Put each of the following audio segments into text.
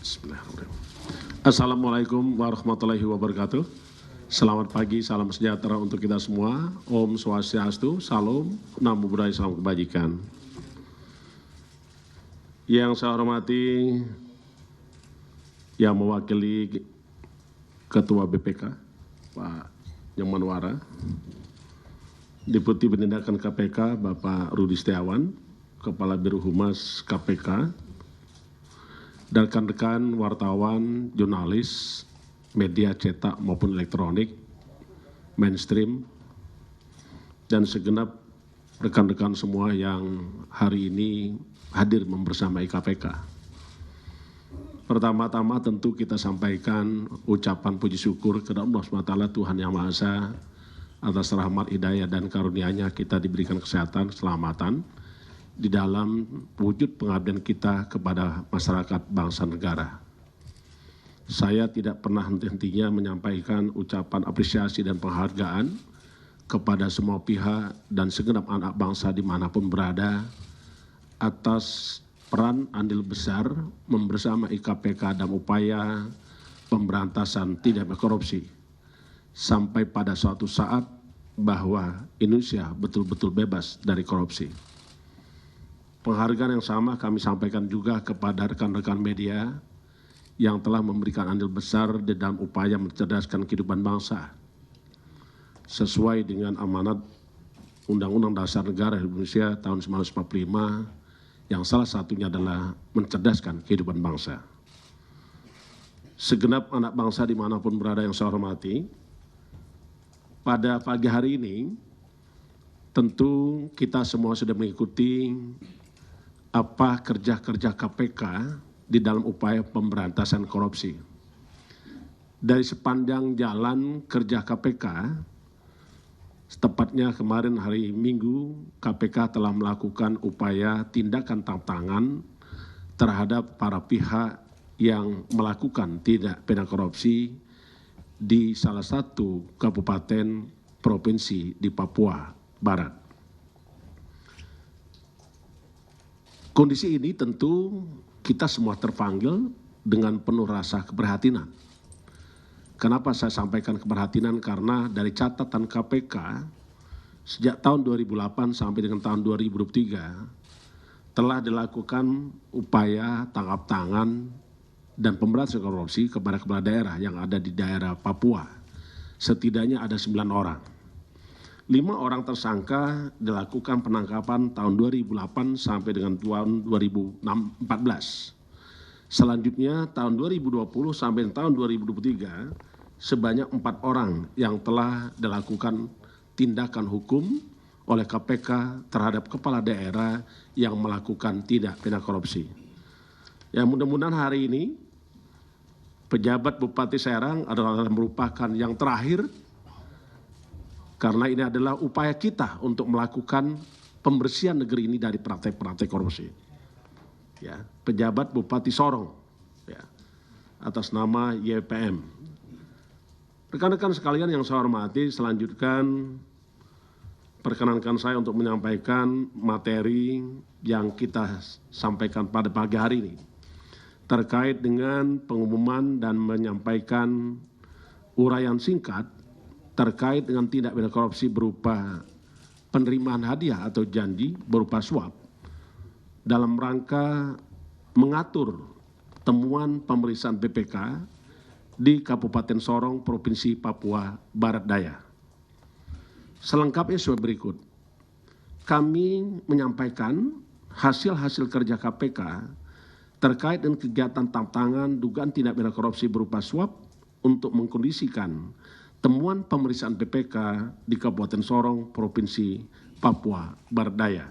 Bismillahirrahmanirrahim. Assalamualaikum warahmatullahi wabarakatuh. Selamat pagi, salam sejahtera untuk kita semua. Om Swastiastu, Salam, Namo Buddhaya, Salam Kebajikan. Yang saya hormati yang mewakili Ketua BPK, Pak Nyomanwara, Deputi Penindakan KPK, Bapak Rudi Setiawan, Kepala Biro Humas KPK, dan rekan-rekan wartawan, jurnalis, media cetak maupun elektronik, mainstream, dan segenap rekan-rekan semua yang hari ini hadir membersamai KPK. Pertama-tama tentu kita sampaikan ucapan puji syukur kepada Allah SWT, Tuhan Yang Maha Esa, atas rahmat, hidayah, dan karunia-Nya kita diberikan kesehatan, keselamatan, di dalam wujud pengabdian kita kepada masyarakat bangsa negara. Saya tidak pernah henti-hentinya menyampaikan ucapan apresiasi dan penghargaan kepada semua pihak dan segenap anak bangsa dimanapun berada atas peran andil besar membersamai KPK dalam upaya pemberantasan tindak korupsi sampai pada suatu saat bahwa Indonesia betul-betul bebas dari korupsi. Penghargaan yang sama kami sampaikan juga kepada rekan-rekan media yang telah memberikan andil besar di dalam upaya mencerdaskan kehidupan bangsa sesuai dengan amanat Undang-Undang Dasar Negara Indonesia tahun 1945 yang salah satunya adalah mencerdaskan kehidupan bangsa. Segenap anak bangsa dimanapun berada yang saya hormati, pada pagi hari ini tentu kita semua sudah mengikuti apa kerja-kerja KPK di dalam upaya pemberantasan korupsi. Dari sepanjang jalan kerja KPK, tepatnya kemarin hari Minggu, KPK telah melakukan upaya tindakan tangkap tangan terhadap para pihak yang melakukan tindak pidana korupsi di salah satu kabupaten provinsi di Papua Barat. Kondisi ini tentu kita semua terpanggil dengan penuh rasa keprihatinan. Kenapa saya sampaikan keprihatinan? Karena dari catatan KPK sejak tahun 2008 sampai dengan tahun 2023 telah dilakukan upaya tangkap tangan dan pemberantasan korupsi kepada kepala daerah yang ada di daerah Papua. Setidaknya ada 9 orang. 5 orang tersangka dilakukan penangkapan tahun 2008 sampai dengan tahun 2014. Selanjutnya tahun 2020 sampai tahun 2023 sebanyak 4 orang yang telah dilakukan tindakan hukum oleh KPK terhadap kepala daerah yang melakukan tindak pidana korupsi. Ya, mudah-mudahan hari ini pejabat Bupati Serang adalah merupakan yang terakhir, karena ini adalah upaya kita untuk melakukan pembersihan negeri ini dari praktek-praktek korupsi. Ya, pejabat Bupati Sorong, ya, atas nama YPM. Rekan-rekan sekalian yang saya hormati, selanjutnya perkenankan saya untuk menyampaikan materi yang kita sampaikan pada pagi hari ini terkait dengan pengumuman dan menyampaikan uraian singkat terkait dengan tindak pidana korupsi berupa penerimaan hadiah atau janji berupa suap dalam rangka mengatur temuan pemeriksaan BPK di Kabupaten Sorong, Provinsi Papua Barat Daya. Selengkapnya sebagai berikut. Kami menyampaikan hasil-hasil kerja KPK terkait dengan kegiatan tangkap tangan dugaan tindak pidana korupsi berupa suap untuk mengkondisikan temuan pemeriksaan BPK di Kabupaten Sorong, Provinsi Papua Barat Daya.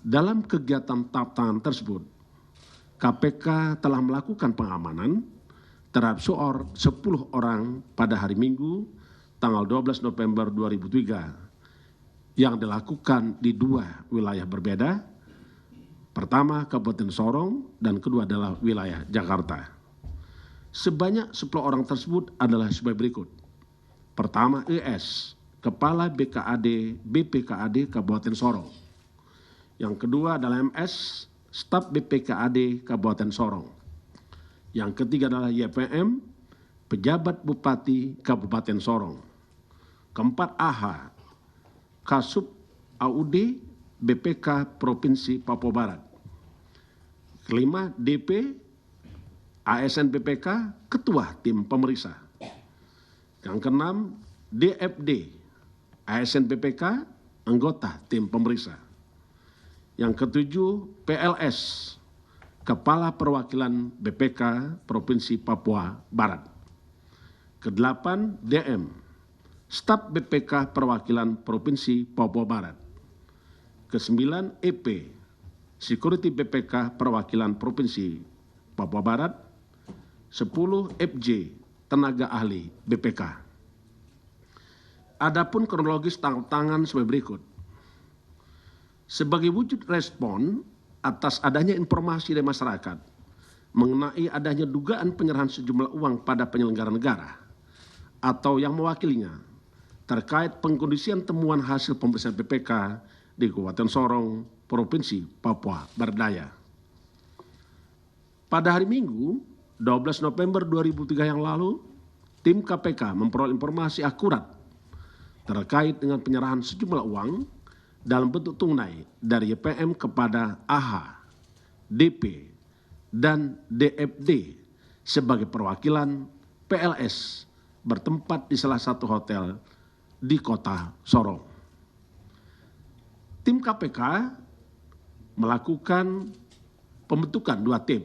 Dalam kegiatan tangkap tangan tersebut, KPK telah melakukan pengamanan terhadap 10 orang pada hari Minggu, tanggal 12 November 2003, yang dilakukan di 2 wilayah berbeda. Pertama, Kabupaten Sorong, dan kedua adalah wilayah Jakarta. Sebanyak 10 orang tersebut adalah sebagai berikut. Pertama, ES, Kepala BPKAD Kabupaten Sorong. Yang kedua adalah MS, Staf BPKAD Kabupaten Sorong. Yang ketiga adalah YPM, pejabat Bupati Kabupaten Sorong. Keempat, AH, Kasub AUD BPK Provinsi Papua Barat. Kelima, DP, ASN BPK, Ketua Tim Pemeriksa. Yang keenam, DFD, ASN BPK, Anggota Tim Pemeriksa. Yang ketujuh, PLS, Kepala Perwakilan BPK Provinsi Papua Barat. Kedelapan, DM, Staf BPK Perwakilan Provinsi Papua Barat. Kesembilan, EP, Security BPK Perwakilan Provinsi Papua Barat. 10, FJ, Tenaga Ahli BPK. Adapun kronologis tangkap tangan sebagai berikut. Sebagai wujud respon atas adanya informasi dari masyarakat mengenai adanya dugaan penyerahan sejumlah uang pada penyelenggara negara atau yang mewakilinya terkait pengkondisian temuan hasil pemeriksaan BPK di Kabupaten Sorong, Provinsi Papua Barat Daya. Pada hari Minggu, 12 November 2003 yang lalu, tim KPK memperoleh informasi akurat terkait dengan penyerahan sejumlah uang dalam bentuk tunai dari YPM kepada AH, DP, dan DFD sebagai perwakilan PLS bertempat di salah satu hotel di kota Sorong. Tim KPK melakukan pembentukan 2 tim.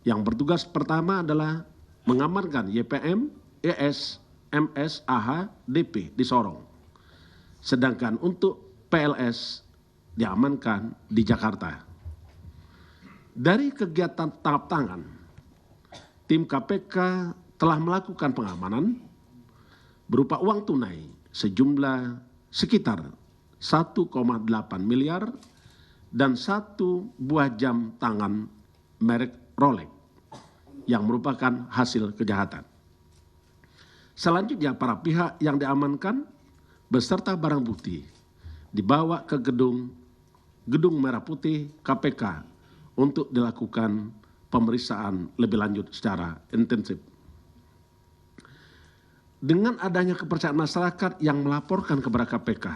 Yang bertugas pertama adalah mengamankan YPM, ES, MS, AH, DP di Sorong. Sedangkan untuk PLS diamankan di Jakarta. Dari kegiatan tangkap tangan, tim KPK telah melakukan pengamanan berupa uang tunai sejumlah sekitar 1,8 miliar dan 1 buah jam tangan merek Rolex yang merupakan hasil kejahatan. Selanjutnya para pihak yang diamankan beserta barang bukti dibawa ke Gedung Merah Putih KPK untuk dilakukan pemeriksaan lebih lanjut secara intensif. Dengan adanya kepercayaan masyarakat yang melaporkan kepada KPK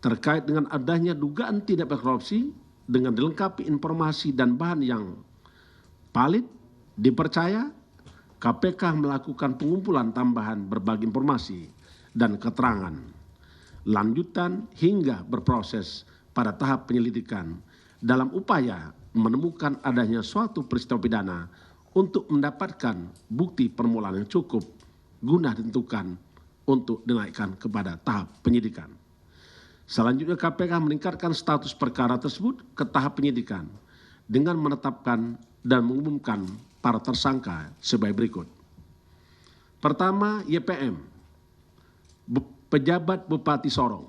terkait dengan adanya dugaan tindak korupsi dengan dilengkapi informasi dan bahan yang valid, dipercaya, KPK melakukan pengumpulan tambahan berbagai informasi dan keterangan lanjutan hingga berproses pada tahap penyelidikan dalam upaya menemukan adanya suatu peristiwa pidana untuk mendapatkan bukti permulaan yang cukup guna ditentukan untuk dinaikkan kepada tahap penyidikan. Selanjutnya KPK meningkatkan status perkara tersebut ke tahap penyidikan dengan menetapkan dan mengumumkan para tersangka sebagai berikut. Pertama, YPM, pejabat Bupati Sorong.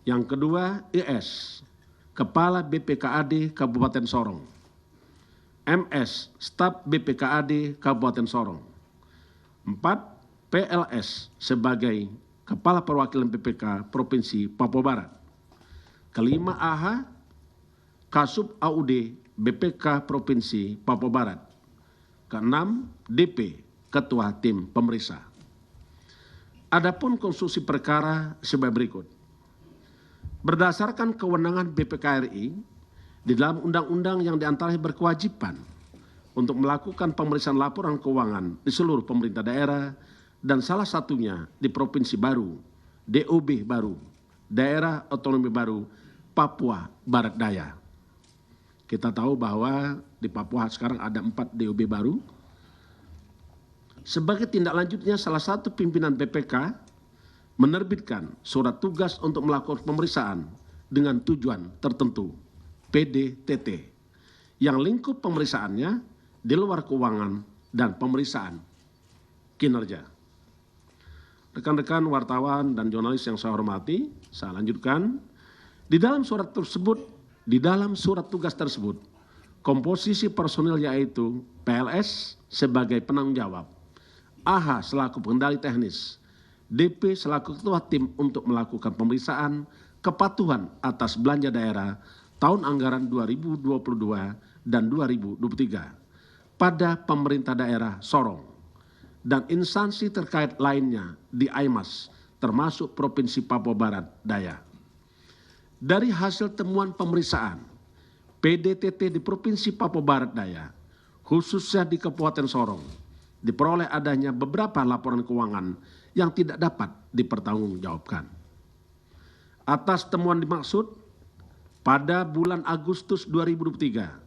Yang kedua, ES, Kepala BPKAD Kabupaten Sorong. MS, Staf BPKAD Kabupaten Sorong. 4, PLS sebagai Kepala Perwakilan BPK Provinsi Papua Barat. Kelima, AH, Kasub AUD BPK Provinsi Papua Barat. Keenam, DP, Ketua Tim Pemeriksa. Adapun konstruksi perkara sebagai berikut. Berdasarkan kewenangan BPK RI di dalam undang-undang yang diantaranya berkewajiban untuk melakukan pemeriksaan laporan keuangan di seluruh pemerintah daerah dan salah satunya di Provinsi baru, DOB baru, Daerah Otonomi Baru, Papua Barat Daya. Kita tahu bahwa di Papua sekarang ada 4 DOB baru. Sebagai tindak lanjutnya, salah satu pimpinan BPK menerbitkan surat tugas untuk melakukan pemeriksaan dengan tujuan tertentu, PDTT, yang lingkup pemeriksaannya di luar keuangan dan pemeriksaan kinerja. Rekan-rekan wartawan dan jurnalis yang saya hormati, saya lanjutkan. Di dalam surat tugas tersebut, komposisi personil yaitu PLS sebagai penanggung jawab, AH selaku pengendali teknis, DP selaku ketua tim untuk melakukan pemeriksaan kepatuhan atas belanja daerah tahun anggaran 2022 dan 2023. pada pemerintah daerah Sorong dan instansi terkait lainnya di AIMAS, termasuk Provinsi Papua Barat Daya. Dari hasil temuan pemeriksaan, PDTT di Provinsi Papua Barat Daya, khususnya di Kabupaten Sorong, diperoleh adanya beberapa laporan keuangan yang tidak dapat dipertanggungjawabkan. Atas temuan dimaksud, pada bulan Agustus 2023,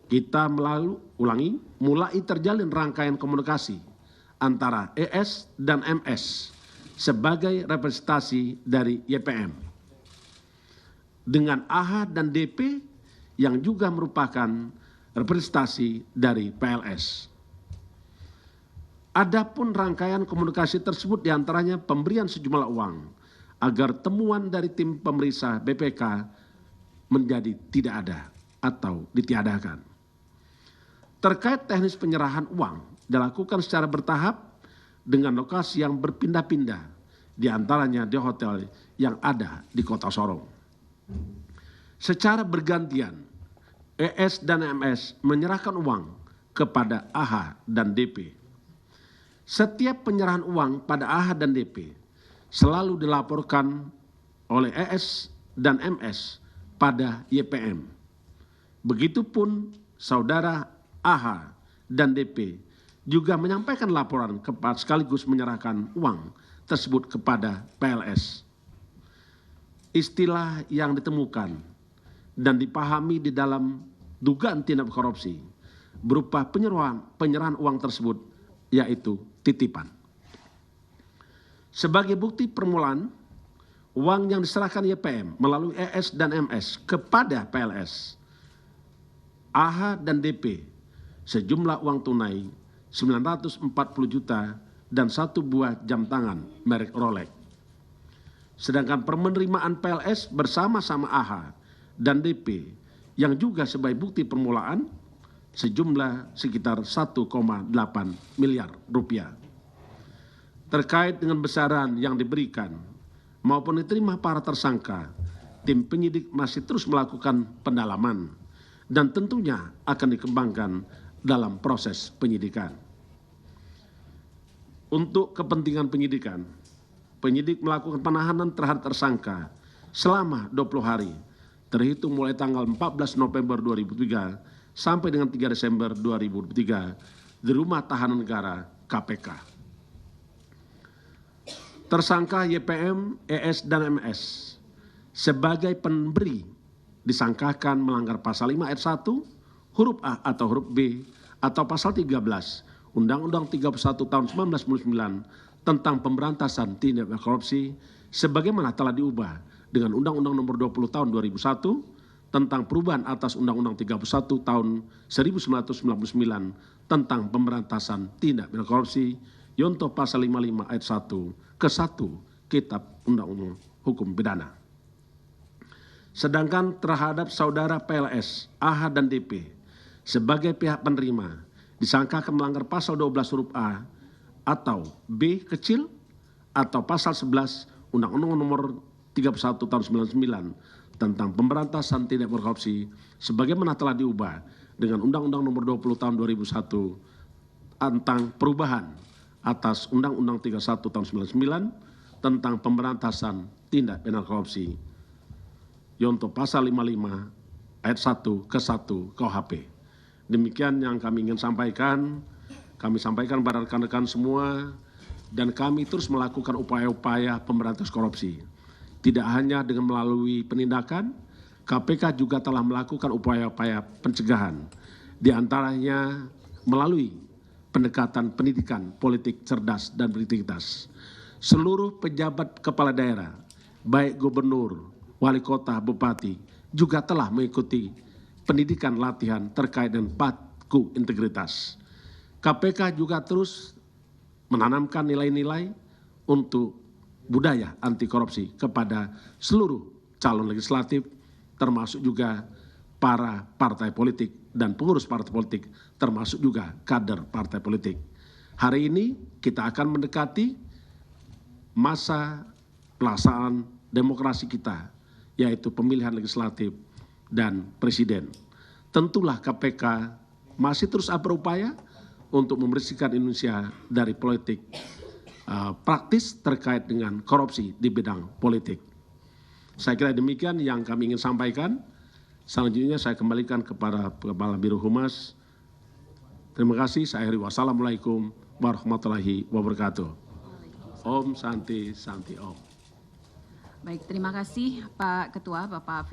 kita mulai terjalin rangkaian komunikasi antara ES dan MS sebagai representasi dari YPM dengan AHA dan DP yang juga merupakan representasi dari PLS. Adapun rangkaian komunikasi tersebut diantaranya pemberian sejumlah uang agar temuan dari tim pemeriksa BPK menjadi tidak ada atau ditiadakan. Terkait teknis penyerahan uang dilakukan secara bertahap dengan lokasi yang berpindah-pindah, diantaranya di hotel yang ada di Kota Sorong. Secara bergantian, ES dan MS menyerahkan uang kepada AHA dan DP. Setiap penyerahan uang pada AHA dan DP selalu dilaporkan oleh ES dan MS pada YPM. Begitupun saudara AHA dan DP juga menyampaikan laporan sekaligus menyerahkan uang tersebut kepada PLS. Istilah yang ditemukan dan dipahami di dalam dugaan tindak korupsi berupa penyerahan uang tersebut yaitu titipan. Sebagai bukti permulaan, uang yang diserahkan YPM melalui ES dan MS kepada PLS, AHA dan DP sejumlah uang tunai 940 juta dan 1 buah jam tangan merek Rolex. Sedangkan penerimaan PLS bersama-sama AHA dan DP yang juga sebagai bukti permulaan sejumlah sekitar 1,8 miliar rupiah. Terkait dengan besaran yang diberikan maupun diterima para tersangka, tim penyidik masih terus melakukan pendalaman dan tentunya akan dikembangkan dalam proses penyidikan. Untuk kepentingan penyidikan, penyidik melakukan penahanan terhadap tersangka selama 20 hari, terhitung mulai tanggal 14 November 2003 sampai dengan 3 Desember 2023 di Rumah Tahanan Negara KPK. Tersangka YPM, ES, dan MS sebagai pemberi disangkakan melanggar pasal 5 ayat 1, huruf A atau huruf B, atau pasal 13 Undang-Undang 31 tahun 1999 tentang pemberantasan tindak pidana korupsi sebagaimana telah diubah dengan Undang-Undang nomor 20 tahun 2001 tentang perubahan atas Undang-Undang 31 tahun 1999 tentang pemberantasan tindak pidana korupsi yontoh pasal 55 ayat 1 ke 1 Kitab Undang-Undang Hukum Pidana. Sedangkan terhadap saudara PLS, AHA dan DP sebagai pihak penerima disangkakan melanggar pasal 12 huruf A atau B kecil atau pasal 11 Undang-Undang nomor 31 tahun 1999 tentang pemberantasan tindak pidana korupsi sebagaimana telah diubah dengan Undang-Undang nomor 20 tahun 2001 tentang perubahan atas Undang-Undang 31 tahun 1999 tentang pemberantasan tindak pidana korupsi yontoh pasal 55 ayat 1 ke 1 KUHP. Demikian yang kami ingin sampaikan. Kami sampaikan pada rekan-rekan semua dan kami terus melakukan upaya-upaya pemberantasan korupsi. Tidak hanya dengan melalui penindakan, KPK juga telah melakukan upaya-upaya pencegahan. Di antaranya melalui pendekatan pendidikan politik cerdas dan berintegritas. Seluruh pejabat kepala daerah, baik gubernur, wali kota, bupati, juga telah mengikuti pendidikan latihan terkait dengan paku integritas. KPK juga terus menanamkan nilai-nilai untuk budaya anti korupsi kepada seluruh calon legislatif, termasuk juga para partai politik dan pengurus partai politik, termasuk juga kader partai politik. Hari ini kita akan mendekati masa pelaksanaan demokrasi kita, yaitu pemilihan legislatif dan presiden. Tentulah KPK masih terus berupaya untuk membersihkan Indonesia dari politik praktis terkait dengan korupsi di bidang politik. Saya kira demikian yang kami ingin sampaikan. Selanjutnya saya kembalikan kepada Kepala Biro Humas. Terima kasih. Saya akhiri. Wassalamualaikum warahmatullahi wabarakatuh. Om Santi Santi Om. Baik, terima kasih Pak Ketua, Bapak